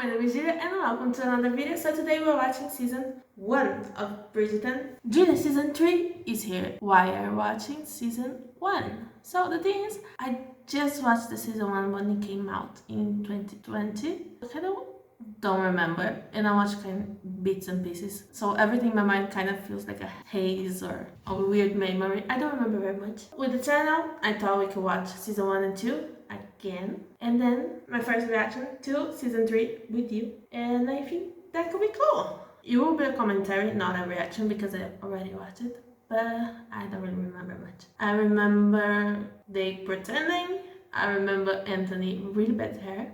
my name is Julia and welcome to another video. So today we're watching season 1 of Bridgerton. Julia, season 3 is here. Why are you watching season 1? So the thing is, I just watched the season 1 when it came out in 2020. I kind of don't remember, and I watched kind of bits and pieces. So everything in my mind kind of feels like a haze or a weird memory. I don't remember very much. With the channel, I thought we could watch season 1 and 2 again, and then my first reaction to season 3 with you, and I think that could be cool. It will be a commentary, not a reaction, because I already watched it, but I don't really remember much. I remember they pretending, I remember Anthony really bad hair.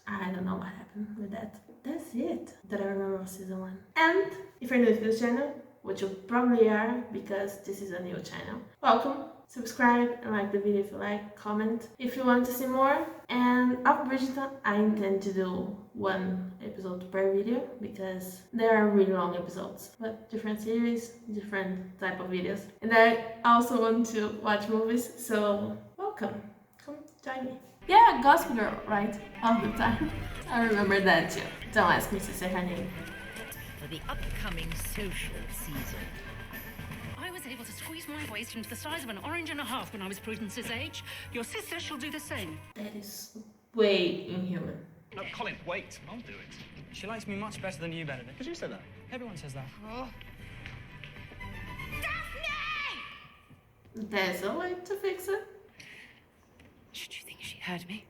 I don't know what happened with that. That's it that I remember of season 1. And if you're new to this channel, which you probably are because this is a new channel, welcome. Subscribe and like the video if you like, comment if you want to see more. And of Bridgerton, I intend to do 1 episode per video because they are really long episodes, but different series, different type of videos. And I also want to watch movies, so welcome, come join me. Yeah, Gossip Girl, right? All the time. I remember that too. Don't ask me to say her name. For the upcoming social season. I was able to squeeze my waist into the size of an orange and a half when I was Prudence's age. Your sister shall do the same. That is way inhuman. No, Colin, wait. I'll do it. She likes me much better than you, Benedict. Did you say that? Everyone says that. Oh. Daphne! There's a way to fix it. Should you think she heard me?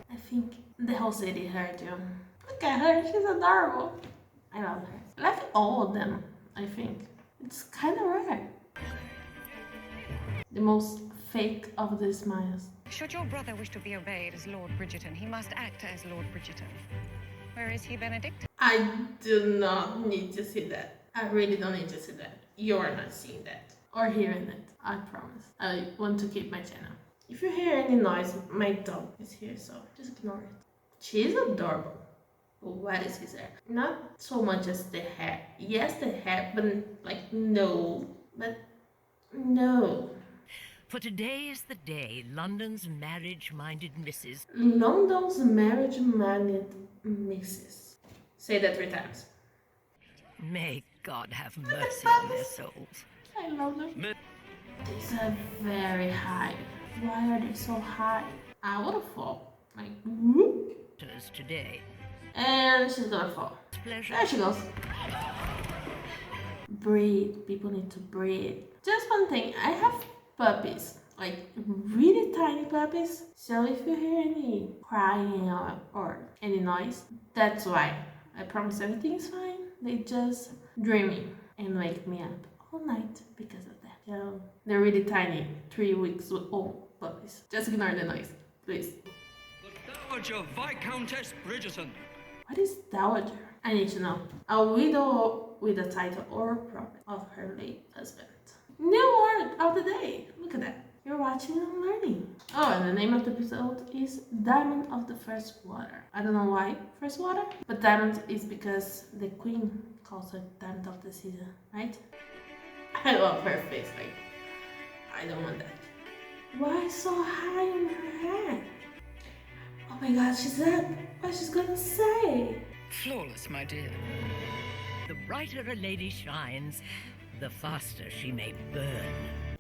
I think the whole city heard you. Look at her, she's adorable. I love her. I like all of them, I think. It's kind of rare. The most fake of the smiles. Should your brother wish to be obeyed as Lord Bridgerton, he must act as Lord Bridgerton. Where is he, Benedict? I do not need to see that. I really don't need to see that. You're not seeing that. Or hearing it. I promise. I want to keep my channel. If you hear any noise, my dog is here, so just ignore it. She's adorable. But what is his hair? Not so much as the hair. Yes, the hair, but like no. But no. For today is the day London's marriage-minded misses. London's marriage-minded misses. Say that 3 times. May God have mercy on their souls. I love them. These are very high. Why are they so high? I would have fall. Like, whoop. Today. And she's gonna fall. Pleasure. There she goes. Breathe. People need to breathe. Just one thing. I have puppies. Like, really tiny puppies. So if you hear any crying or any noise, that's why. I promise everything is fine. They just dreaming and wake me up all night because of that. So they're really tiny, 3 weeks old puppies. Just ignore the noise, please. The Dowager Viscountess Bridgerton. What is dowager? I need to know. A widow with a title or property of her late husband. New word of the day. Look at that. You're watching and learning. Oh, and the name of the episode is Diamond of the First Water. I don't know why First Water, but Diamond is because the queen calls her Diamond of the Season, right? I love her face, like, I don't want that. Why so high on her head? Oh my god, she's up. What's she gonna say? Flawless, my dear. The brighter a lady shines, the faster she may burn.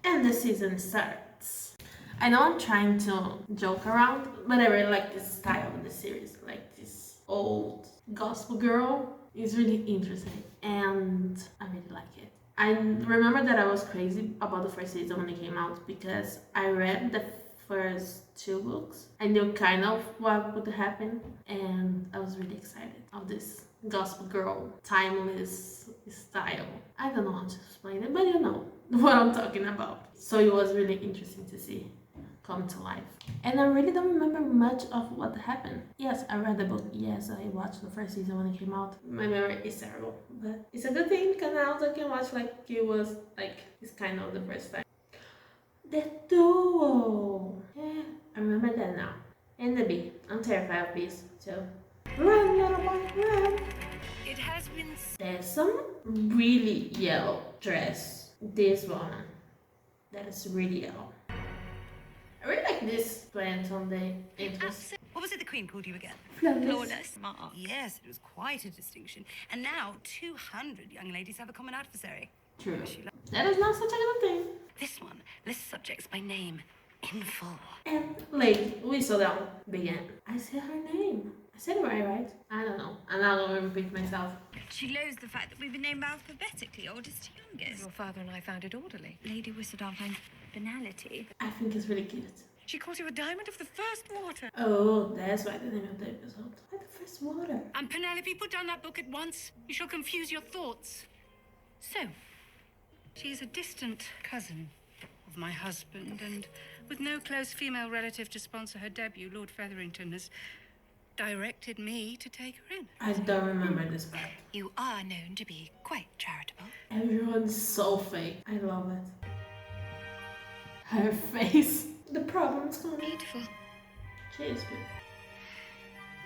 And the season starts. I know I'm trying to joke around, but I really like this style of the series. Like this old gospel girl is really interesting, and I really like it. I remember that I was crazy about the first season when it came out because I read the first 2 books. I knew kind of what would happen, and I was really excited of this gospel girl, timeless style. I don't know how to explain it, but you know what I'm talking about. So it was really interesting to see come to life. And I really don't remember much of what happened. Yes, I read the book. Yes, I watched the first season when it came out. My memory is terrible, but it's a good thing because now I can watch like it was like it's kind of the first time. The duo. Yeah, I remember that now. And the bee. I'm terrified of bees, so run, little boy, run. It has been There's some really yellow dress. This one. That is really yellow. I really like this plant on the entrance. What was it the Queen called you again? Flawless. Yes, it was quite a distinction. And now 200 young ladies have a common adversary. True. That is not such a good thing. This one lists subjects by name in full. And like we saw down began. I said her name. I said it right? I don't know. I'm not gonna repeat myself. She loathes the fact that we've been named alphabetically, oldest to youngest. Your father and I found it orderly. Lady Whistledown finds banality. I think it's really cute. She calls you a diamond of the first water. Oh, that's why the name of the episode. Like the first water. And Penelope, put down that book at once. You shall confuse your thoughts. So, she is a distant cousin of my husband, and with no close female relative to sponsor her debut, Lord Featherington has directed me to take her in. I don't remember this part. You are known to be quite charitable. Everyone's so fake. I love it. Her face. The problem's coming. Beautiful. She is beautiful.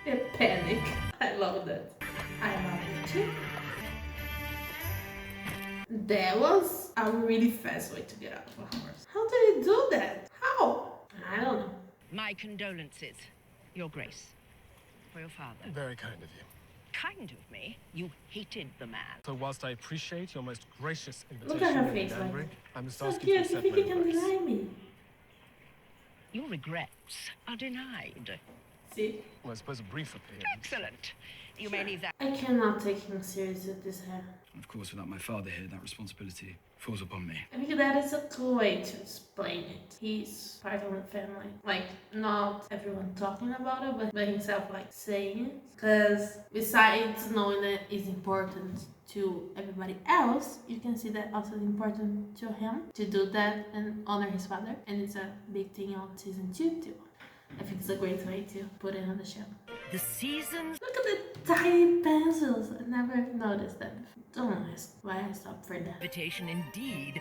The panic. I love that. I love it too. That was a really fast way to get out of a horse. How did he do that? How? I don't know. My condolences, Your Grace, for your father. Very kind of you. Kind of me? You hated the man. So whilst I appreciate your most gracious Look invitation, at her Lady face, Danbury, like, I must so ask you to cute. You accept think my you can request. deny me? Your regrets are denied. See? Well, I suppose a brief appearance. Excellent. You may leave that. I cannot take him serious with this hair. Of course, without my father here, that responsibility falls upon me. I think that is a cool way to explain it. He's part of the family. Like, not everyone talking about it, but himself, like, saying it. Because besides knowing that it's important to everybody else, you can see that also it's important to him to do that and honor his father. And it's a big thing on season 2 too. I think it's a great way to put it on the show. The seasons. Look at the tiny pencils. I never noticed that. Don't ask why I stopped for that. Invitation indeed.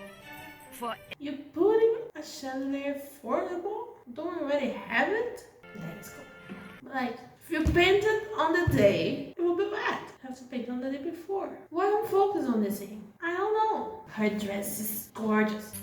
For You're putting a chandelier for the ball? Don't you already have it? That is cool. Like, if you paint it on the day, it will be bad. You have to paint on the day before. Why don't focus on this thing? I don't know. Her dress is gorgeous.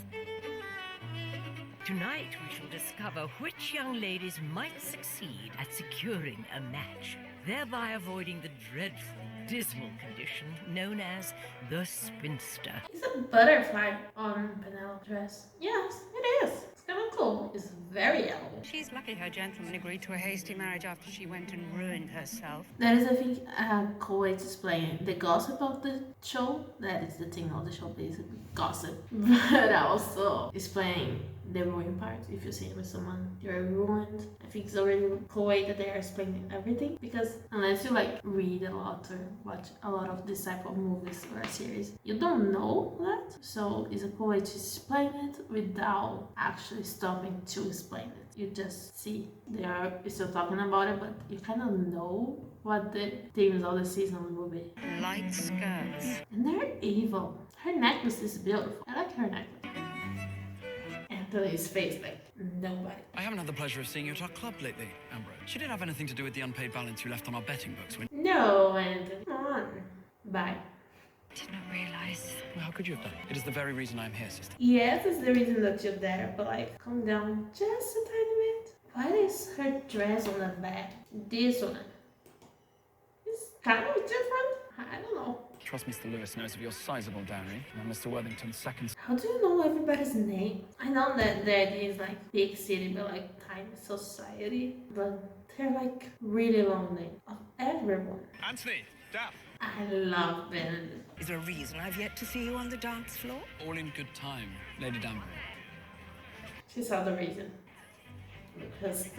tonight we shall discover which young ladies might succeed at securing a match, thereby avoiding the dreadful, dismal condition known as the spinster. Is a butterfly on Penelope's dress? Yes, it is. It's kind of cool. It's very yellow. She's lucky her gentleman agreed to a hasty marriage after she went and ruined herself. That is, I think, a cool way to explain it. The gossip of the show, that is the thing of the show, basically. Gossip. But also explaining the ruined part. If you see it with someone, you're ruined. I think it's a really cool way that they are explaining everything, because unless you like read a lot or watch a lot of this type of movies or a series, you don't know that. So it's a cool way to explain it without actually stopping to explain it. You just see they are still talking about it, but you kind of know what the themes of the season will be. Light skirts. And they're evil. Her necklace is beautiful. I like her necklace. Anthony's face, like nobody. I haven't had the pleasure of seeing you at our club lately, Amber. She didn't have anything to do with the unpaid balance you left on our betting books when... No, Anthony. Come on. Bye. Did not realize. Well, how could you have done it? It is the very reason I'm here, sister. Yes, it's the reason that you're there, but like, calm down just a tiny bit. Why is her dress on the back? This one. It's kind of different. I don't know. Trust Mr. Lewis knows of your sizable dowry and Mr. Worthington's second... How do you know everybody's name? I know that the idea is like big city, but like tiny society. But they're like really long names of everyone. Anthony, Daff. I love Benedict. Is there a reason I've yet to see you on the dance floor? All in good time, Lady Danbury. She saw the reason. Because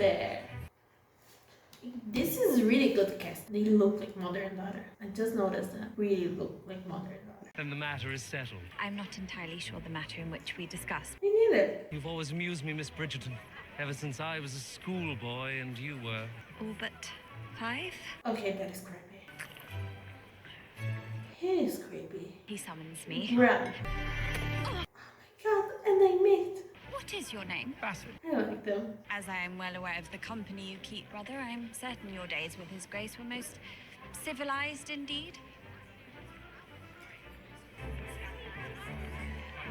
this is really good cast. They look like mother and daughter. I just noticed that. Really look like mother and daughter. Then the matter is settled. I'm not entirely sure the matter in which we discussed. Me neither. You've always amused me, Miss Bridgerton, ever since I was a schoolboy and you were. All but 5? Okay, that is creepy. He is creepy. He summons me. Run. Oh my god, and they meet. What is your name? Bassett. I like them. As I am well aware of the company you keep, brother, I am certain your days with His Grace were most civilized indeed.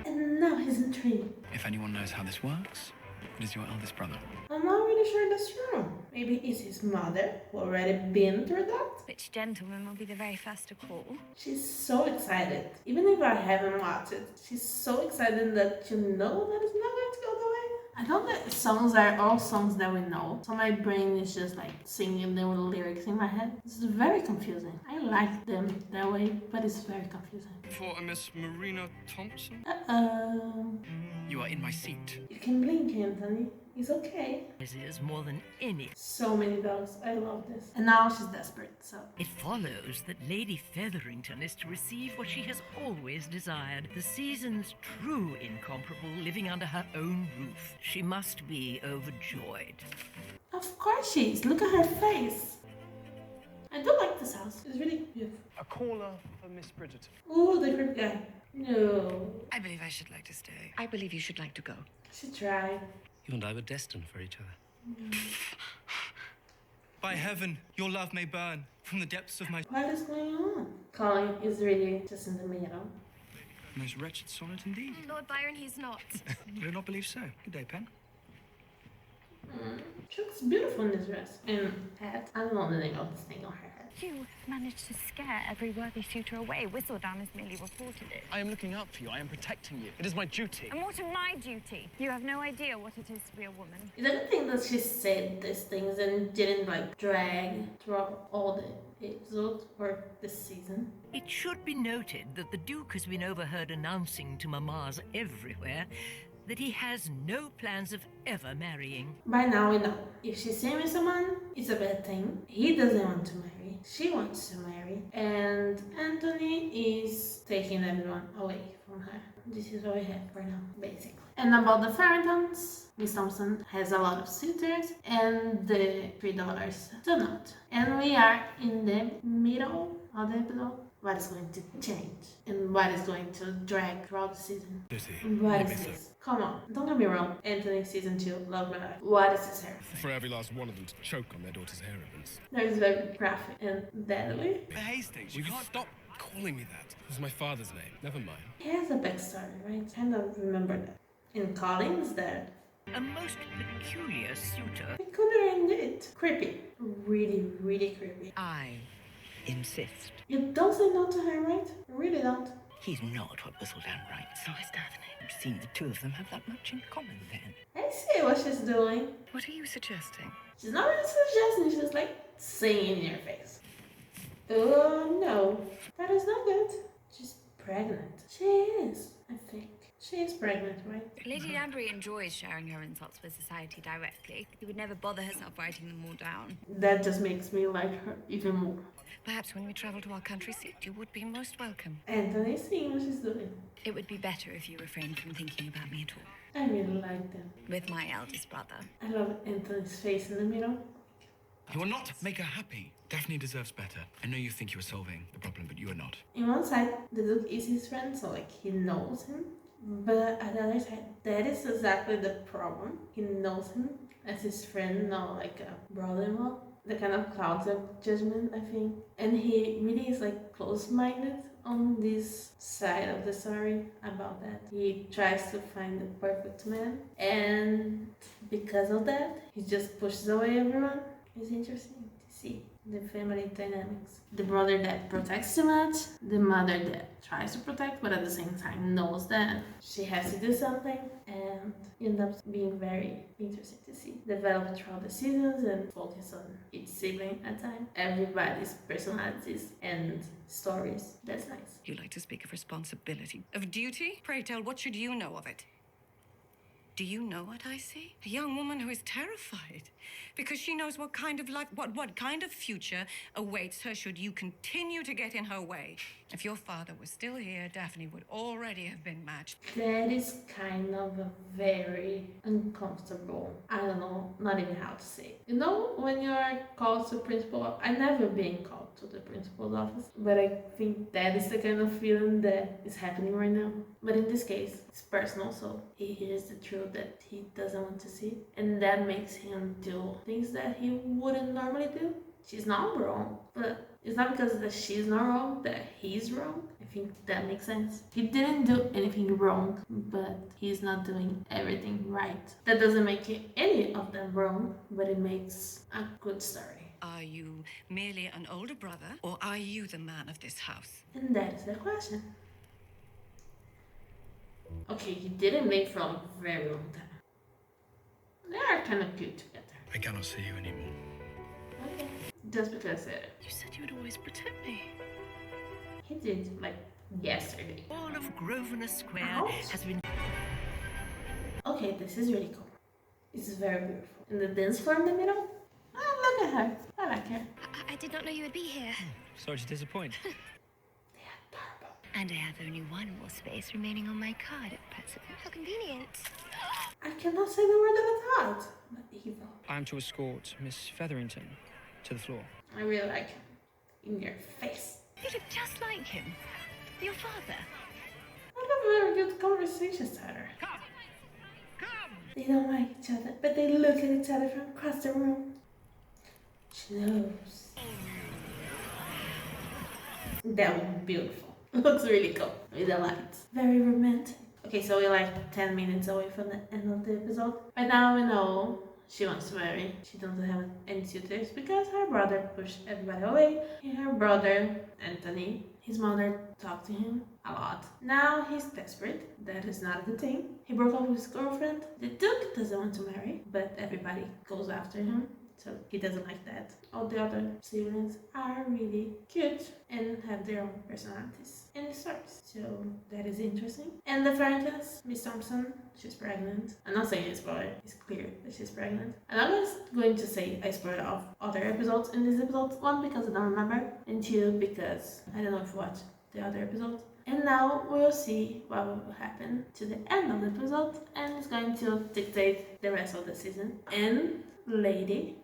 And now he's in tree. If anyone knows how this works, It is your eldest brother. I'm not really sure that's true. Maybe it's his mother who already been through that. Which gentleman will be the very first to call? She's so excited. Even if I haven't watched it, she's so excited that you know that it's not going to go the way. I know that songs are all songs that we know, so my brain is just like singing them with lyrics in my head. It's very confusing. I like them that way, but it's very confusing. For a Miss Marina Thompson? Uh-oh. You are in my seat. You can blink, Anthony. It's okay. This is more than any. So many dogs. I love this. And now she's desperate, so. It follows that Lady Featherington is to receive what she has always desired, the season's true incomparable living under her own roof. She must be overjoyed. Of course she is. Look at her face. I do like this house. It's really beautiful. A caller for Miss Bridgerton. Ooh, the creep guy. No. I believe I should like to stay. I believe you should like to go. She tried. You and I were destined for each other. By heaven, your love may burn from the depths of my... What is going on? Colin is really just in the middle. Most wretched sonnet indeed. Lord Byron, he's not. I do not believe so. Good day, Pen. She looks beautiful in this dress. And hat. I don't know the name of this thing on her head. You managed to scare every worthy suitor away. Whistledown has merely reported it. I am looking out for you. I am protecting you. It is my duty. And what of my duty? You have no idea what it is to be a woman. Is that the thing that she said these things and didn't like drag throughout all the episodes or the season? It should be noted that the Duke has been overheard announcing to mamas everywhere that he has no plans of ever marrying. By now we know. If she's seeing with someone, it's a bad thing. He doesn't want to marry. She wants to marry. And Anthony is taking everyone away from her. This is what we have for now, basically. And about the Farringtons, Miss Thompson has a lot of suitors and the 3 daughters do not. And we are in the middle of the episode. What is going to change and what is going to drag throughout the season? What is this? Come on, don't get me wrong. Anthony season 2, love my life. What is this hair? For every last one of them to choke on their daughter's hair ribbons. That is very graphic and deadly. The Hastings, Will you stop calling me that? It was my father's name. Never mind. He has a backstory, right? Kind of remember that. And Colin's dead. A most peculiar suitor. We could end it. Creepy. Really, really creepy. I insist. You don't say no to her, right? You really don't. He's not what Whistledown writes. So is Daphne. It seems the two of them have that much in common then. I see what she's doing. What are you suggesting? She's not really suggesting, she's like saying in your face. Oh no, that is not good. She's pregnant. She is, I think. She is pregnant, right? Lady Danbury enjoys sharing her insults with society directly. She would never bother herself writing them all down. That just makes me like her even more. Perhaps when we travel to our country seat, you would be most welcome. Anthony's seeing what she's doing. It would be better if you refrained from thinking about me at all. I really like them. With my eldest brother. I love Anthony's face in the middle. You will not make her happy. Daphne deserves better. I know you think you are solving the problem, but you are not. In one side, the Duke is his friend, so like he knows him. But on the other side, that is exactly the problem. He knows him as his friend, not like a brother-in-law. That kind of clouds of judgment, I think. And he really is like close-minded on this side of the story about that. He tries to find the perfect man, and because of that, he just pushes away everyone. It's interesting to see the family dynamics. The brother that protects too much, the mother that tries to protect but at the same time knows that she has to do something, and it ends up being very interesting to see develop throughout the seasons and focus on each sibling at a time. Everybody's personalities and stories. That's nice. You like to speak of responsibility, of duty? Pray tell, what should you know of it? Do you know what I see? A young woman who is terrified because she knows what kind of life, what kind of future awaits her should you continue to get in her way. If your father was still here, Daphne would already have been matched. That is kind of a very uncomfortable, I don't know, not even how to say it. You know, when you're called to principal, I never been called to the principal's office, but I think that is the kind of feeling that is happening right now. But in this case, it's personal, so he hears the truth that he doesn't want to see, and that makes him do things that he wouldn't normally do. She's not wrong, but It's not because that she's not wrong, that he's wrong. I think that makes sense. He didn't do anything wrong, but he's not doing everything right. That doesn't make any of them wrong, but it makes a good story. Are you merely an older brother, or are you the man of this house? And that is the question. Okay, you didn't make for a very long time. They are kind of good together. I cannot see you anymore. Okay. Just because I said it. You said you would always protect me. He did, like, yesterday. All of Grosvenor Square Ouch. has been... Okay, this is really cool. It's very beautiful. And the dance floor in the middle? Oh, look at her. I like her. I did not know you would be here. Sorry to disappoint. And I have only one more space remaining on my card at present. How convenient. I cannot say the word of a thought. But evil. I'm to escort Miss Featherington to the floor. I really like him. In your face. You look just like him. Your father. I have a very good conversation starter. Come! Come! They don't like each other, but they look at each other from across the room. She knows. That was beautiful. Looks really cool with the lights. Very romantic. Okay, so we're like 10 minutes away from the end of the episode. Right now we know she wants to marry. She doesn't have any suitors because her brother pushed everybody away. And her brother, Anthony, his mother talked to him a lot. Now he's desperate. That is not a good thing. He broke up with his girlfriend. The Duke doesn't want to marry, but everybody goes after him. So he doesn't like that. All the other siblings are really cute and have their own personalities and stories. So that is interesting. And the Frankens, Miss Thompson, she's pregnant. I'm not saying it's spoiler, it's clear that she's pregnant. And I'm just going to say I spoiled off other episodes in this episode. One, because I don't remember, and two, because I don't know if you watched the other episodes. And now we'll see what will happen to the end of the episode, and it's going to dictate the rest of the season. And Lady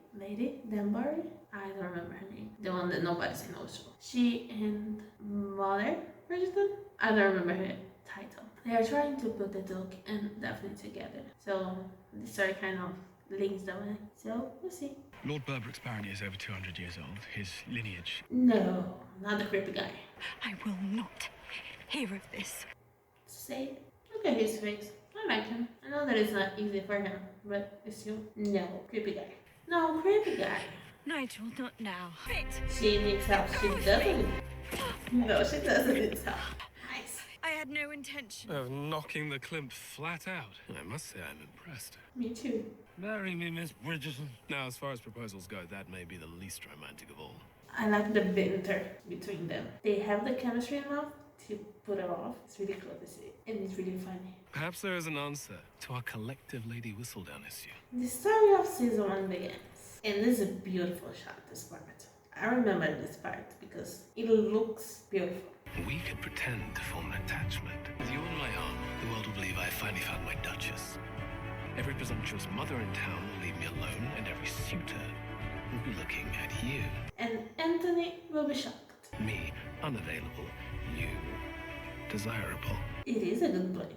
Danbury, I don't remember her name, the one that nobody knows. She and Mother Bridgerton, I don't remember her title. They are trying to put the Duke and Daphne together, so the story kind of links them in. So we'll see. Lord Berbrooks apparently is over 200 years old. His lineage... No, not the creepy guy. I will not hear of this. Say, look at his face. I like him. I know that it's not easy for him, but it's still no creepy guy. No, creepy guy. Nigel, not now. She needs help. She doesn't. No, she doesn't need help. Nice. I had no intention. Of knocking the Klimt flat out. I must say I'm impressed. Me too. Marry me, Miss Bridgerton. Now, as far as proposals go, that may be the least romantic of all. I like the banter between them. They have the chemistry enough to put it off. It's really cool to see. And it's really funny. Perhaps there is an answer to our collective Lady Whistledown issue. The story of season 1 begins. And this is a beautiful shot, this part. I remember this part because it looks beautiful. We could pretend to form an attachment. With you on my arm, the world will believe I finally found my Duchess. Every presumptuous mother in town will leave me alone, and every suitor will be looking at you. And Anthony will be shocked. Me, unavailable. You, desirable. It is a good play.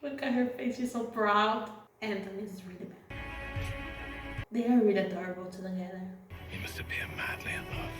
Look at her face, she's so proud. Anthony is really bad. They are really adorable together. You must appear madly in love.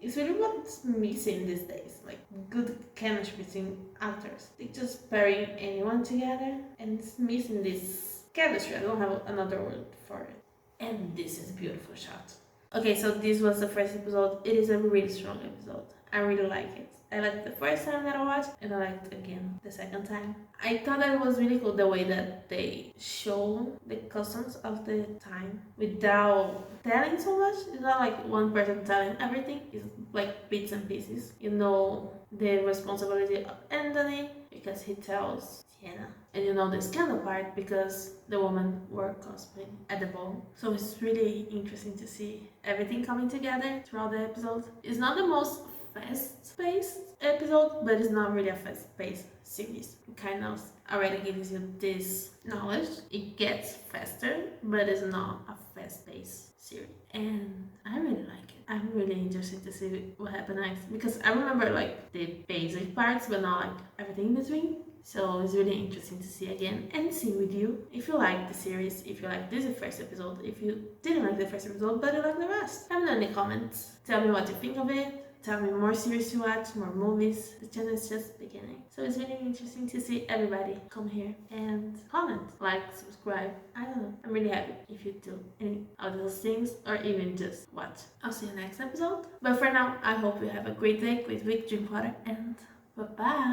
It's really what's missing these days, like good chemistry between actors. They just pairing anyone together, and it's missing this chemistry. I don't have another word for it. And this is a beautiful shot. Okay, so this was the first episode. It is a really strong episode. I really like it. I liked the first time that I watched, and I liked it again the second time. I thought that it was really cool the way that they show the customs of the time without telling so much. It's not like one person telling everything. It's like bits and pieces. You know the responsibility of Anthony because he tells Sienna. And you know the scandal part because the women were cosplaying at the ball. So it's really interesting to see everything coming together throughout the episode. It's not the most fast-paced episode, but it's not really a fast-paced series. It kind of already gives you this knowledge. It gets faster, but it's not a fast-paced series. And I really like it. I'm really interested to see what happens next because I remember like the basic parts, but not like everything in between. So it's really interesting to see again and see with you. If you like the series, if you like this first episode, if you didn't like the first episode but you like the rest, let me know in the comments. Tell me what you think of it. Tell me more series to watch, more movies. The channel is just beginning. So it's really interesting to see everybody come here and comment, like, subscribe. I don't know. I'm really happy if you do any of those things or even just watch. I'll see you next episode. But for now, I hope you have a great day, great week, drink water, and bye-bye.